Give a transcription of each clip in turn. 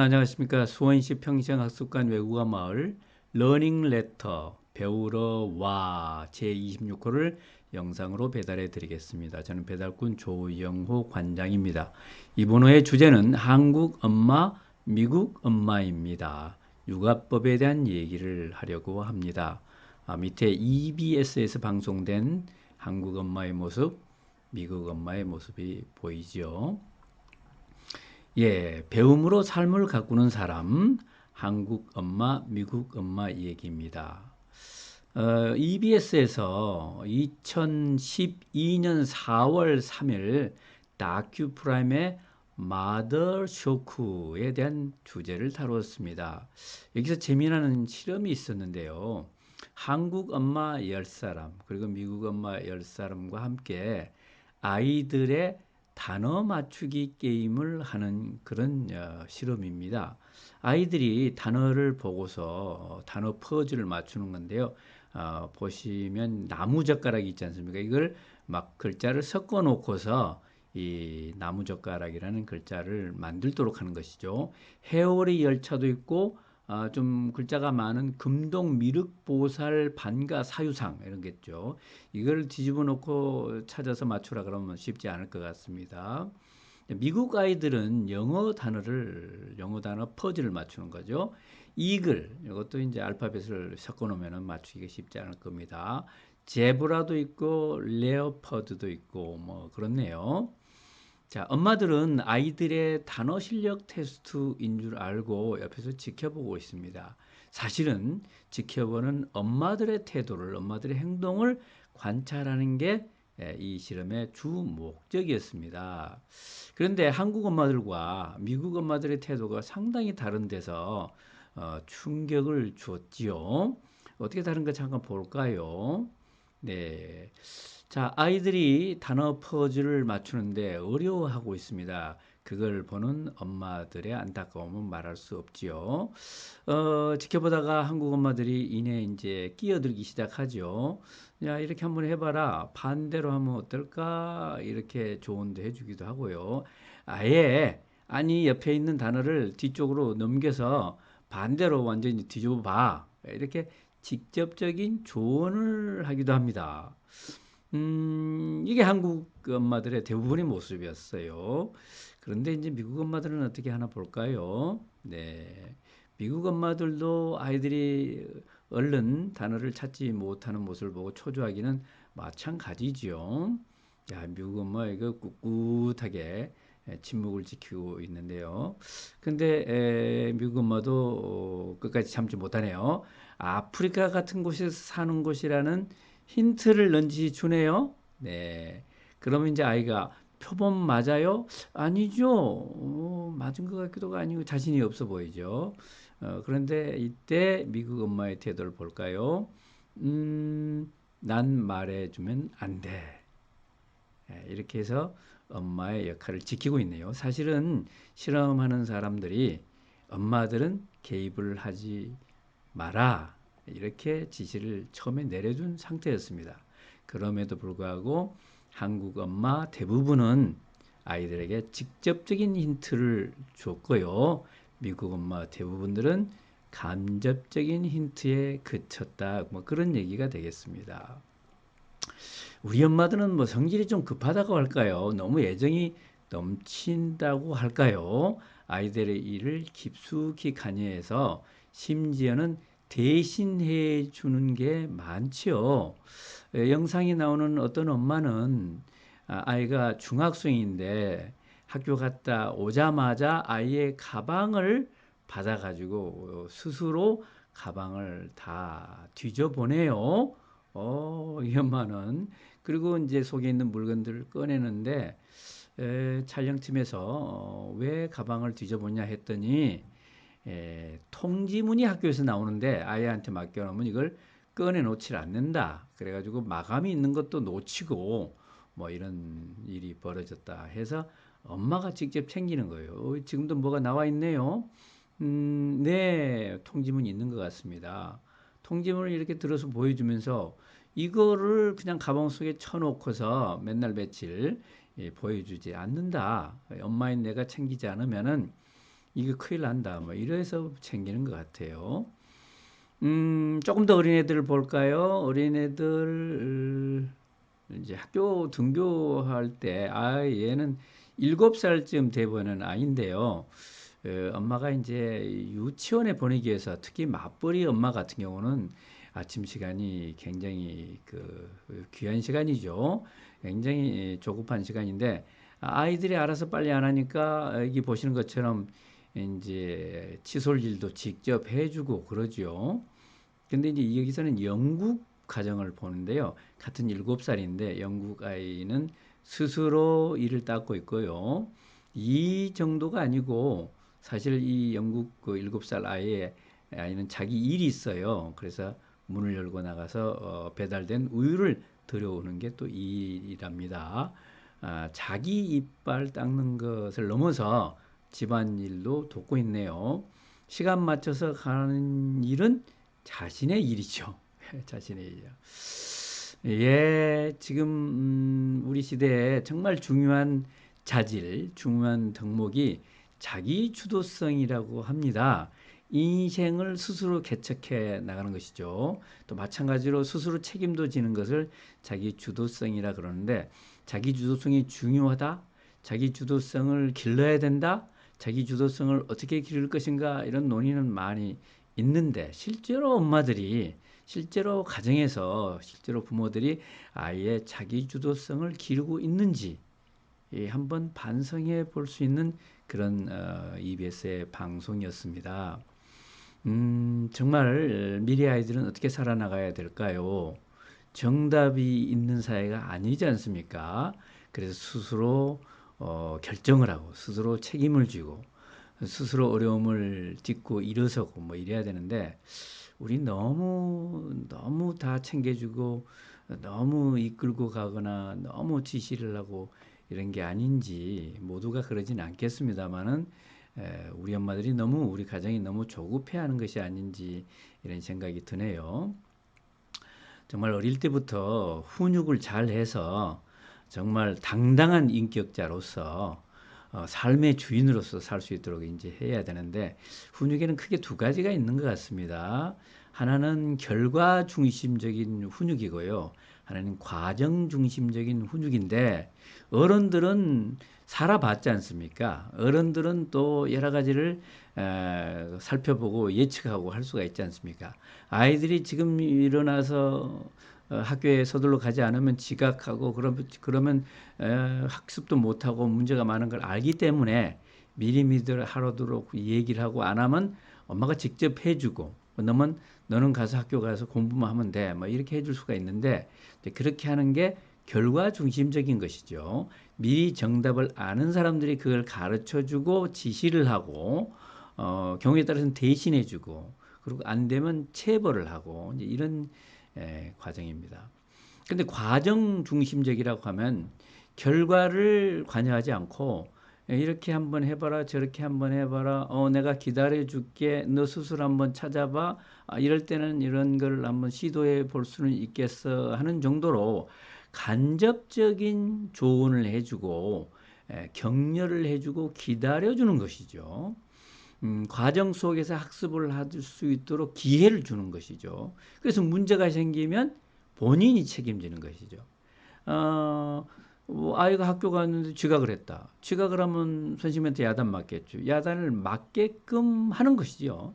안녕하십니까. 수원시 평생학습관 외국어 마을 러닝 레터 배우러 와 제26호를 영상으로 배달해 드리겠습니다. 저는 배달꾼 조영호 관장입니다. 이번 호의 주제는 한국 엄마, 미국 엄마입니다. 육아법에 대한 얘기를 하려고 합니다. 밑에 EBS에서 방송된 한국 엄마의 모습, 미국 엄마의 모습이 보이죠. 예, 배움으로 삶을 가꾸는 사람, 한국 엄마, 미국 엄마 얘기입니다. EBS에서 2012년 4월 3일 다큐프라임의 마더 쇼크에 대한 주제를 다루었습니다. 여기서 재미나는 실험이 있었는데요. 한국 엄마 10사람, 그리고 미국 엄마 10사람과 함께 아이들의 단어 맞추기 게임을 하는 그런 실험입니다. 아이들이 단어를 보고서 단어 퍼즐을 맞추는 건데요. 보시면 나무젓가락이 있지 않습니까? 이걸 막 글자를 섞어 놓고서 이 나무젓가락이라는 글자를 만들도록 하는 것이죠. 해오리 열차도 있고 좀 글자가 많은 금동 미륵보살 반가 사유상 이런 게 있죠. 이걸 뒤집어 놓고 찾아서 맞추라 그러면 쉽지 않을 것 같습니다. 미국 아이들은 영어 단어 퍼즐을 맞추는 거죠. 이글, 이것도 이제 알파벳을 섞어 놓으면 맞추기가 쉽지 않을 겁니다. 제브라도 있고, 레오퍼드도 있고, 뭐, 그렇네요. 자, 엄마들은 아이들의 단어 실력 테스트인 줄 알고 옆에서 지켜보고 있습니다. 사실은 지켜보는 엄마들의 태도를, 엄마들의 행동을 관찰하는 게 이 실험의 주 목적이었습니다. 그런데 한국 엄마들과 미국 엄마들의 태도가 상당히 다른 데서 충격을 주었지요. 어떻게 다른가 잠깐 볼까요? 네. 자, 아이들이 단어 퍼즐을 맞추는데 어려워하고 있습니다. 그걸 보는 엄마들의 안타까움은 말할 수 없지요. 지켜보다가 한국 엄마들이 이내 이제 끼어들기 시작하죠. 야, 이렇게 한번 해봐라. 반대로 하면 어떨까? 이렇게 조언도 해주기도 하고요. 아니, 옆에 있는 단어를 뒤쪽으로 넘겨서 반대로 완전히 뒤집어 봐. 이렇게 직접적인 조언을 하기도 합니다. 이게 한국 엄마들의 대부분의 모습이었어요. 그런데 이제 미국 엄마들은 어떻게 하나 볼까요? 네. 미국 엄마들도 아이들이 얼른 단어를 찾지 못하는 모습을 보고 초조하기는 마찬가지죠. 야, 미국 엄마 이거 꿋꿋하게 침묵을 지키고 있는데요. 근데 미국 엄마도 끝까지 참지 못하네요. 아프리카 같은 곳에서 사는 곳이라는 힌트를 넌지 주네요. 네. 그러면 이제 아이가 표본 맞아요? 아니죠. 맞은 것 같기도 아니고 자신이 없어 보이죠. 그런데 이때 미국 엄마의 태도를 볼까요? 난 말해주면 안 돼. 이렇게 해서 엄마의 역할을 지키고 있네요. 사실은 실험하는 사람들이 엄마들은 개입을 하지 마라. 이렇게 지시를 처음에 내려준 상태였습니다. 그럼에도 불구하고 한국 엄마 대부분은 아이들에게 직접적인 힌트를 줬고요. 미국 엄마 대부분들은 간접적인 힌트에 그쳤다. 뭐 그런 얘기가 되겠습니다. 우리 엄마들은 뭐 성질이 좀 급하다고 할까요? 너무 애정이 넘친다고 할까요? 아이들의 일을 깊숙이 관여해서 심지어는 대신해 주는 게 많지요. 영상이 나오는 어떤 엄마는 아이가 중학생인데 학교 갔다 오자마자 아이의 가방을 받아가지고 스스로 가방을 다 뒤져보네요. 이 엄마는. 그리고 이제 속에 있는 물건들을 꺼내는데 촬영팀에서 왜 가방을 뒤져보냐 했더니 통지문이 학교에서 나오는데 아이한테 맡겨놓으면 이걸 꺼내놓질 않는다. 그래가지고 마감이 있는 것도 놓치고 뭐 이런 일이 벌어졌다 해서 엄마가 직접 챙기는 거예요. 지금도 뭐가 나와 있네요. 네, 통지문이 있는 것 같습니다. 통지문을 이렇게 들어서 보여주면서 이거를 그냥 가방 속에 쳐놓고서 맨날 며칠 보여주지 않는다. 엄마인 내가 챙기지 않으면은 이거 큰일 난다. 뭐 이래서 챙기는 것 같아요. 조금 더 어린애들 볼까요? 어린애들 이제 학교 등교할 때, 얘는 7살쯤 돼보는 아이인데요. 엄마가 이제 유치원에 보내기 위해서 특히 맞벌이 엄마 같은 경우는 아침 시간이 굉장히 귀한 시간이죠. 굉장히 조급한 시간인데 아이들이 알아서 빨리 안 하니까 여기 보시는 것처럼 이제 칫솔 일도 직접 해주고 그러죠. 근데 이제 여기서는 영국 가정을 보는데요. 같은 7살인데 영국 아이는 스스로 이를 닦고 있고요. 이 정도가 아니고 사실 이 영국 7살 아이는 자기 일이 있어요. 그래서 문을 열고 나가서 배달된 우유를 들여오는 게 또 일이랍니다. 자기 이빨 닦는 것을 넘어서 집안일도 돕고 있네요. 시간 맞춰서 가는 일은 자신의 일이죠. 자신의 일이요. 예, 지금 우리 시대에 정말 중요한 자질, 중요한 덕목이 자기 주도성이라고 합니다. 인생을 스스로 개척해 나가는 것이죠. 또 마찬가지로 스스로 책임도 지는 것을 자기 주도성이라 그러는데 자기 주도성이 중요하다. 자기 주도성을 길러야 된다. 자기 주도성을 어떻게 기를 것인가 이런 논의는 많이 있는데 실제로 엄마들이 실제로 가정에서 실제로 부모들이 아이의 자기 주도성을 기르고 있는지 한번 반성해 볼 수 있는 그런 EBS의 방송이었습니다. 정말 미래 아이들은 어떻게 살아나가야 될까요? 정답이 있는 사회가 아니지 않습니까? 그래서 스스로 결정을 하고 스스로 책임을 지고 스스로 어려움을 딛고 일어서고 뭐 이래야 되는데 우리 너무 다 챙겨주고 너무 이끌고 가거나 너무 지시를 하고 이런 게 아닌지 모두가 그러진 않겠습니다만은 우리 엄마들이 너무 우리 가정이 너무 조급해하는 것이 아닌지 이런 생각이 드네요. 정말 어릴 때부터 훈육을 잘 해서 정말 당당한 인격자로서 삶의 주인으로서 살 수 있도록 이제 해야 되는데 훈육에는 크게 두 가지가 있는 것 같습니다. 하나는 결과 중심적인 훈육이고요. 하나는 과정 중심적인 훈육인데 어른들은 살아봤지 않습니까? 어른들은 또 여러 가지를 살펴보고 예측하고 할 수가 있지 않습니까? 아이들이 지금 일어나서 학교에 서둘러 가지 않으면 지각하고 그러면 학습도 못하고 문제가 많은 걸 알기 때문에 미리미리 하도록 얘기를 하고 안 하면 엄마가 직접 해주고 너는 가서 학교 가서 공부만 하면 돼. 뭐 이렇게 해줄 수가 있는데 그렇게 하는 게 결과 중심적인 것이죠. 미리 정답을 아는 사람들이 그걸 가르쳐 주고 지시를 하고 경우에 따라서는 대신해 주고 그리고 안 되면 체벌을 하고 이제 이런 과정입니다. 근데 과정 중심적이라고 하면 결과를 관여하지 않고 이렇게 한번 해봐라 저렇게 한번 해봐라 내가 기다려 줄게 너 스스로 한번 찾아봐 이럴 때는 이런 걸 한번 시도해 볼 수는 있겠어 하는 정도로 간접적인 조언을 해주고 격려를 해주고 기다려 주는 것이죠. 과정 속에서 학습을 할 수 있도록 기회를 주는 것이죠. 그래서 문제가 생기면 본인이 책임지는 것이죠. 뭐 아이가 학교 갔는데 지각을 했다. 지각을 하면 선생님한테 야단 맞겠죠. 야단을 맞게끔 하는 것이죠.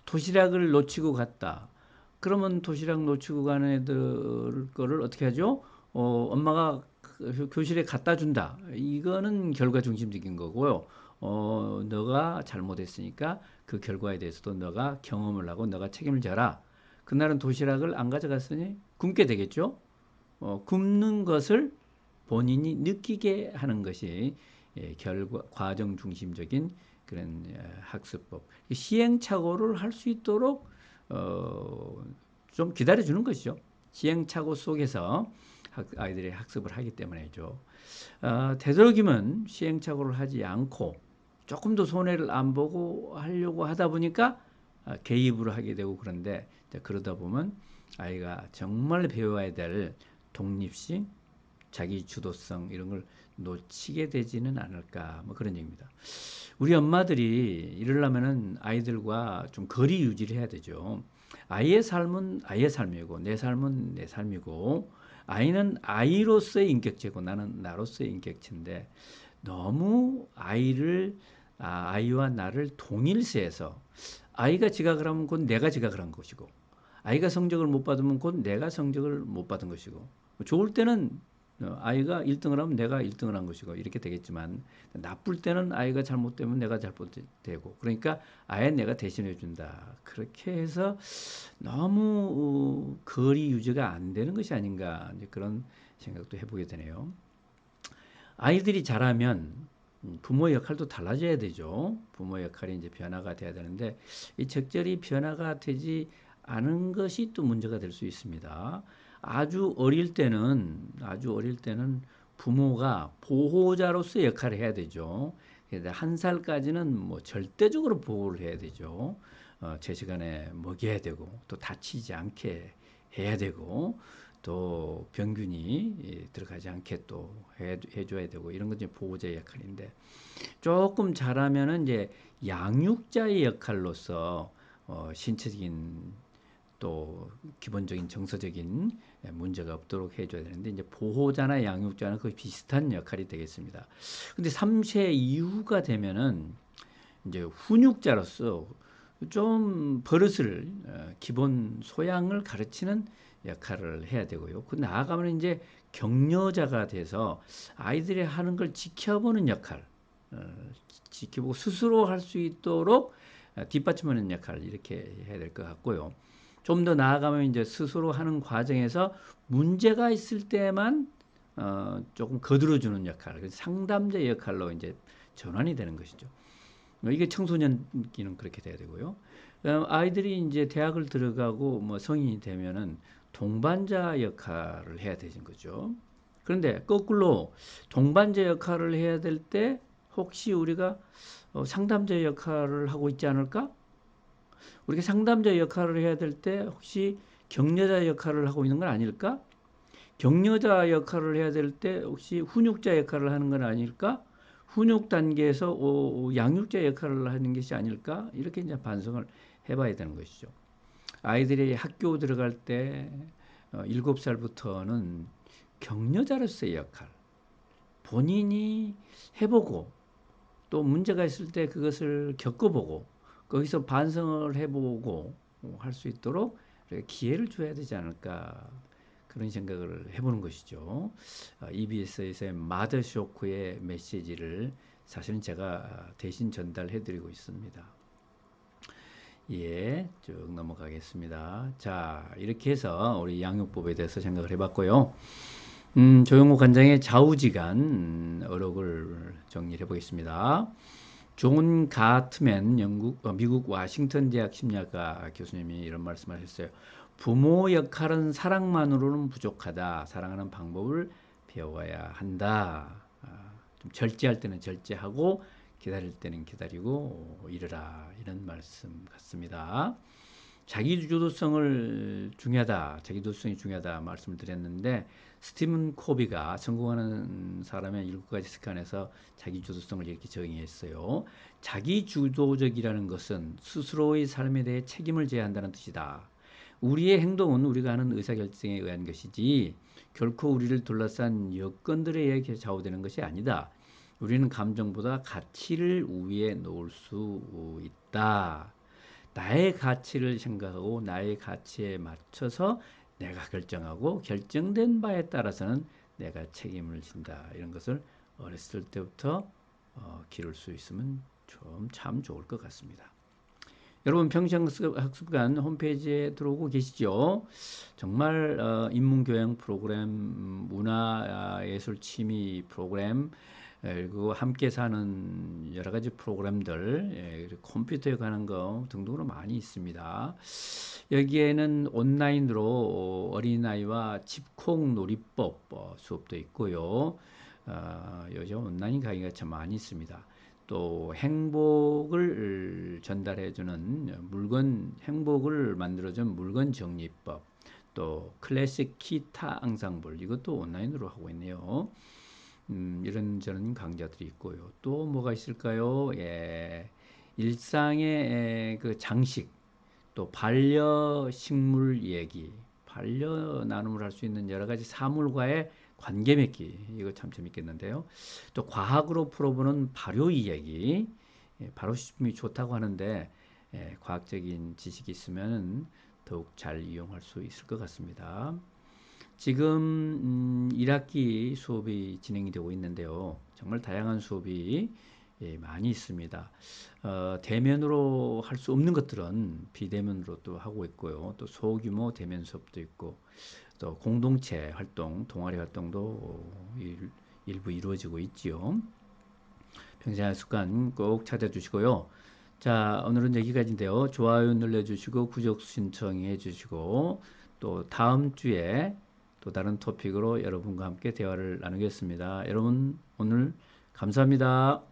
도시락을 놓치고 갔다. 그러면 도시락 놓치고 가는 애들 거를 어떻게 하죠? 엄마가 교실에 갖다 준다. 이거는 결과 중심적인 거고요. 너가 잘못했으니까 그 결과에 대해서도 너가 경험을 하고 너가 책임을 져라. 그날은 도시락을 안 가져갔으니 굶게 되겠죠? 굶는 것을 본인이 느끼게 하는 것이 과정 중심적인 그런 학습법. 시행착오를 할 수 있도록 좀 기다려주는 것이죠. 시행착오 속에서 아이들이 학습을 하기 때문에죠. 되도록이면 시행착오를 하지 않고 조금 더 손해를 안 보고 하려고 하다 보니까 개입을 하게 되고 그런데 그러다 보면 아이가 정말 배워야 될 독립심, 자기 주도성 이런 걸 놓치게 되지는 않을까 뭐 그런 얘기입니다. 우리 엄마들이 이러려면은 아이들과 좀 거리 유지를 해야 되죠. 아이의 삶은 아이의 삶이고 내 삶은 내 삶이고 아이는 아이로서의 인격체고 나는 나로서의 인격체인데 너무 아이와 나를 동일시해서 아이가 지각을 하면 그건 내가 지각을 한 것이고 아이가 성적을 못 받으면 그건 내가 성적을 못 받은 것이고 좋을 때는 아이가 1등을 하면 내가 1등을 한 것이고 이렇게 되겠지만 나쁠 때는 아이가 잘못되면 내가 잘못되고 그러니까 아예 내가 대신해 준다. 그렇게 해서 너무 거리 유지가 안 되는 것이 아닌가 이제 그런 생각도 해보게 되네요. 아이들이 자라면 부모 역할도 달라져야 되죠. 부모 역할이 이제 변화가 돼야 되는데 이 적절히 변화가 되지 않은 것이 또 문제가 될 수 있습니다. 아주 어릴 때는 부모가 보호자로서 역할을 해야 되죠. 한 살까지는 뭐 절대적으로 보호를 해야 되죠. 제 시간에 먹여야 되고 또 다치지 않게 해야 되고 또 병균이 들어가지 않게 또 해줘야 되고 이런 건 이제 보호자의 역할인데 조금 잘하면은 이제 양육자의 역할로서 신체적인 또 기본적인 정서적인 문제가 없도록 해줘야 되는데 이제 보호자나 양육자는 거의 비슷한 역할이 되겠습니다. 근데 3세 이후가 되면은 이제 훈육자로서 좀 버릇을 기본 소양을 가르치는 역할을 해야 되고요. 그 나아가면 이제 격려자가 돼서 아이들이 하는 걸 지켜보는 역할, 어, 지켜보고 스스로 할 수 있도록 뒷받침하는 역할 이렇게 해야 될 것 같고요. 좀 더 나아가면 이제 스스로 하는 과정에서 문제가 있을 때만 조금 거들어주는 역할, 상담자 역할로 이제 전환이 되는 것이죠. 이게 청소년기는 그렇게 돼야 되고요. 아이들이 이제 대학을 들어가고 뭐 성인이 되면은 동반자 역할을 해야 되는 거죠. 그런데 거꾸로 동반자 역할을 해야 될 때 혹시 우리가 상담자 역할을 하고 있지 않을까? 우리가 상담자 역할을 해야 될 때 혹시 격려자 역할을 하고 있는 건 아닐까? 격려자 역할을 해야 될 때 혹시 훈육자 역할을 하는 건 아닐까? 훈육 단계에서 양육자 역할을 하는 것이 아닐까? 이렇게 이제 반성을 해봐야 되는 것이죠. 아이들이 학교 들어갈 때 7살부터는 격려자로서의 역할, 본인이 해보고 또 문제가 있을 때 그것을 겪어보고 거기서 반성을 해보고 할 수 있도록 기회를 줘야 되지 않을까 그런 생각을 해보는 것이죠. EBS에서의 마더 쇼크의 메시지를 사실은 제가 대신 전달해드리고 있습니다. 예, 쭉 넘어가겠습니다. 자, 이렇게 해서 우리 양육법에 대해서 생각을 해봤고요. 조용호 관장의 좌우지간 어록을 정리해 보겠습니다. 존 가트맨 미국 워싱턴 대학 심리학과 교수님이 이런 말씀을 하셨어요. 부모 역할은 사랑만으로는 부족하다. 사랑하는 방법을 배워야 한다. 좀 절제할 때는 절제하고 기다릴 때는 기다리고 이르라. 이런 말씀 같습니다. 자기주도성이 중요하다 말씀을 드렸는데 스티븐 코비가 성공하는 사람의 7가지 습관에서 자기주도성을 이렇게 정의했어요. 자기주도적이라는 것은 스스로의 삶에 대해 책임을 져야 한다는 뜻이다. 우리의 행동은 우리가 하는 의사결정에 의한 것이지 결코 우리를 둘러싼 여건들에 의해 좌우되는 것이 아니다. 우리는 감정보다 가치를 우위에 놓을 수 있다. 나의 가치를 생각하고 나의 가치에 맞춰서 내가 결정하고 결정된 바에 따라서는 내가 책임을 진다. 이런 것을 어렸을 때부터 기를 수 있으면 좀 참 좋을 것 같습니다. 여러분 평생학습관 홈페이지에 들어오고 계시죠? 정말 인문교양 프로그램, 문화예술 취미 프로그램, 그리고 함께 사는 여러 가지 프로그램들, 컴퓨터에 관한 거 등등으로 많이 있습니다. 여기에는 온라인으로 어린아이와 집콕 놀이법 수업도 있고요. 요즘 온라인 강의가 참 많이 있습니다. 또 행복을 전달해주는 행복을 만들어준 물건 정리법, 또 클래식 기타 앙상블 이것도 온라인으로 하고 있네요. 이런저런 강좌들이 있고요. 또 뭐가 있을까요? 예, 일상의 그 장식, 또 반려식물 얘기, 반려 나눔을 할 수 있는 여러 가지 사물과의 관계 맺기, 이거 참 재밌겠는데요. 또 과학으로 풀어보는 발효 이야기, 예, 발효식품이 좋다고 하는데 예, 과학적인 지식이 있으면 더욱 잘 이용할 수 있을 것 같습니다. 지금 1학기 수업이 진행이 되고 있는데요. 정말 다양한 수업이 예, 많이 있습니다. 대면으로 할 수 없는 것들은 비대면으로 또 하고 있고요. 또 소규모 대면 수업도 있고, 또 공동체 활동, 동아리 활동도 일부 이루어지고 있지요. 평생의 습관 꼭 찾아주시고요. 자, 오늘은 여기까지인데요. 좋아요 눌러주시고, 구독 신청해 주시고, 또 다음 주에 또 다른 토픽으로 여러분과 함께 대화를 나누겠습니다. 여러분, 오늘 감사합니다.